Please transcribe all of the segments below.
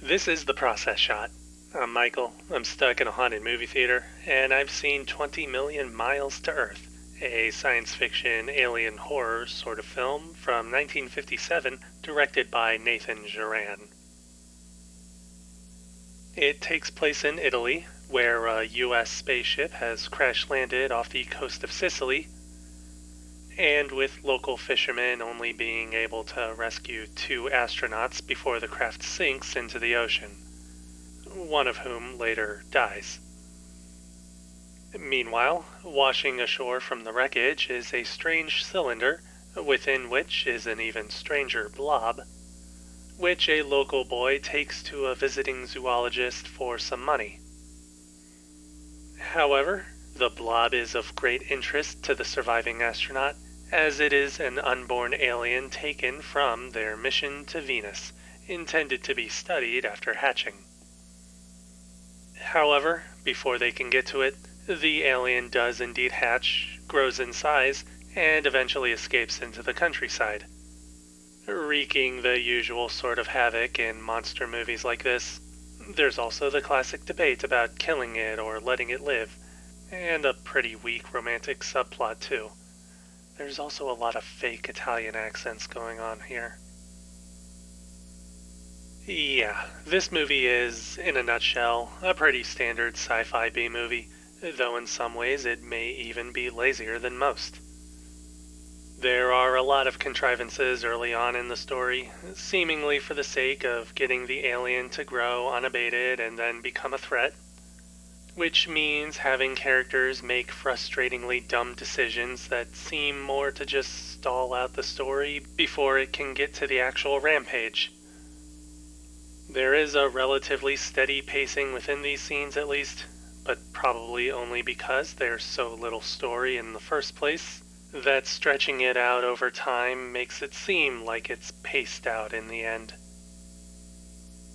This is The Process Shot. I'm Michael. I'm stuck in a haunted movie theater, and I've seen 20 Million Miles to Earth, a science fiction alien horror sort of film from 1957 directed by Nathan Juran. It takes place in Italy, where a U.S. spaceship has crash landed off the coast of Sicily, and with local fishermen only being able to rescue two astronauts before the craft sinks into the ocean, one of whom later dies. Meanwhile, washing ashore from the wreckage is a strange cylinder, within which is an even stranger blob, which a local boy takes to a visiting zoologist for some money. However, the blob is of great interest to the surviving astronaut, as it is an unborn alien taken from their mission to Venus, intended to be studied after hatching. However, before they can get to it, the alien does indeed hatch, grows in size, and eventually escapes into the countryside, wreaking the usual sort of havoc in monster movies like this. There's also the classic debate about killing it or letting it live, and a pretty weak romantic subplot too. There's also a lot of fake Italian accents going on here. Yeah, this movie is, in a nutshell, a pretty standard sci-fi B-movie, though in some ways it may even be lazier than most. There are a lot of contrivances early on in the story, seemingly for the sake of getting the alien to grow unabated and then become a threat, which means having characters make frustratingly dumb decisions that seem more to just stall out the story before it can get to the actual rampage. There is a relatively steady pacing within these scenes at least, but probably only because there's so little story in the first place that stretching it out over time makes it seem like it's paced out in the end.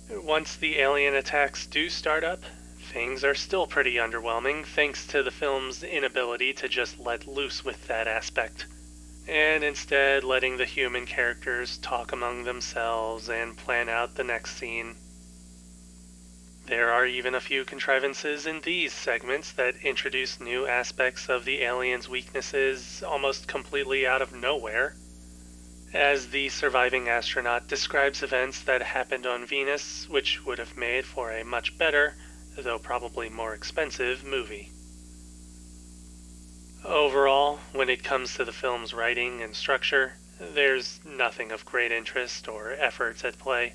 Once the alien attacks do start up, things are still pretty underwhelming thanks to the film's inability to just let loose with that aspect, and instead letting the human characters talk among themselves and plan out the next scene. There are even a few contrivances in these segments that introduce new aspects of the alien's weaknesses almost completely out of nowhere, as the surviving astronaut describes events that happened on Venus, which would have made for a much better, though probably more expensive, movie. Overall, when it comes to the film's writing and structure, there's nothing of great interest or effort at play.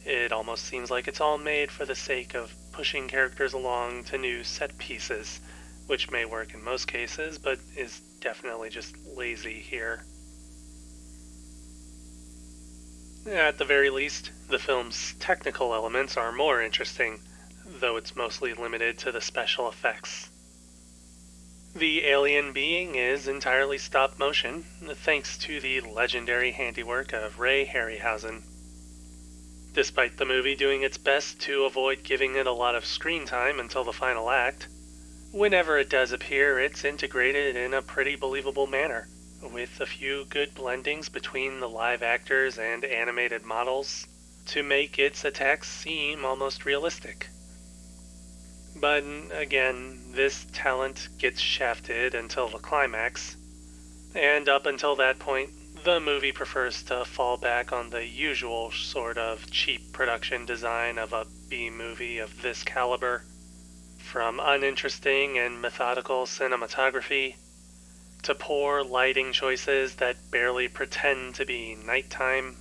It almost seems like it's all made for the sake of pushing characters along to new set pieces, which may work in most cases, but is definitely just lazy here. At the very least, the film's technical elements are more interesting, though it's mostly limited to the special effects. The alien being is entirely stop motion, thanks to the legendary handiwork of Ray Harryhausen. Despite the movie doing its best to avoid giving it a lot of screen time until the final act, whenever it does appear, it's integrated in a pretty believable manner, with a few good blendings between the live actors and animated models to make its attacks seem almost realistic. But again, this talent gets shafted until the climax, and up until that point, the movie prefers to fall back on the usual sort of cheap production design of a B-movie of this caliber, from uninteresting and methodical cinematography to poor lighting choices that barely pretend to be nighttime,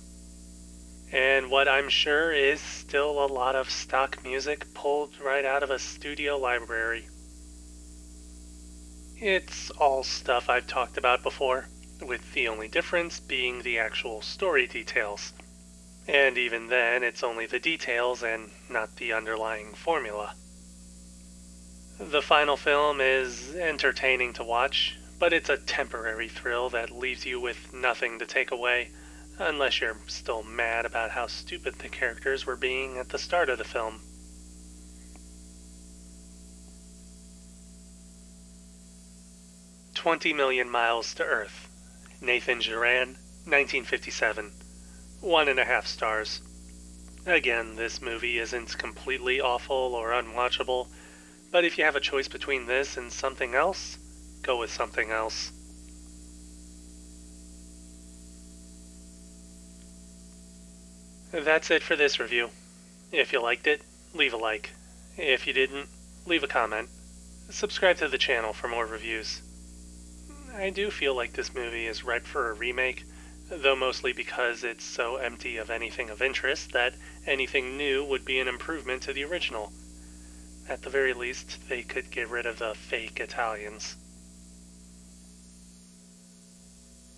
and what I'm sure is still a lot of stock music pulled right out of a studio library. It's all stuff I've talked about before, with the only difference being the actual story details. And even then, it's only the details and not the underlying formula. The final film is entertaining to watch, but it's a temporary thrill that leaves you with nothing to take away, unless you're still mad about how stupid the characters were being at the start of the film. "20 Million Miles to Earth", Nathan Juran, 1957. 1.5 stars. Again, this movie isn't completely awful or unwatchable, but if you have a choice between this and something else, go with something else. That's it for this review. If you liked it, leave a like. If you didn't, leave a comment. Subscribe to the channel for more reviews. I do feel like this movie is ripe for a remake, though mostly because it's so empty of anything of interest that anything new would be an improvement to the original. At the very least, they could get rid of the fake Italians.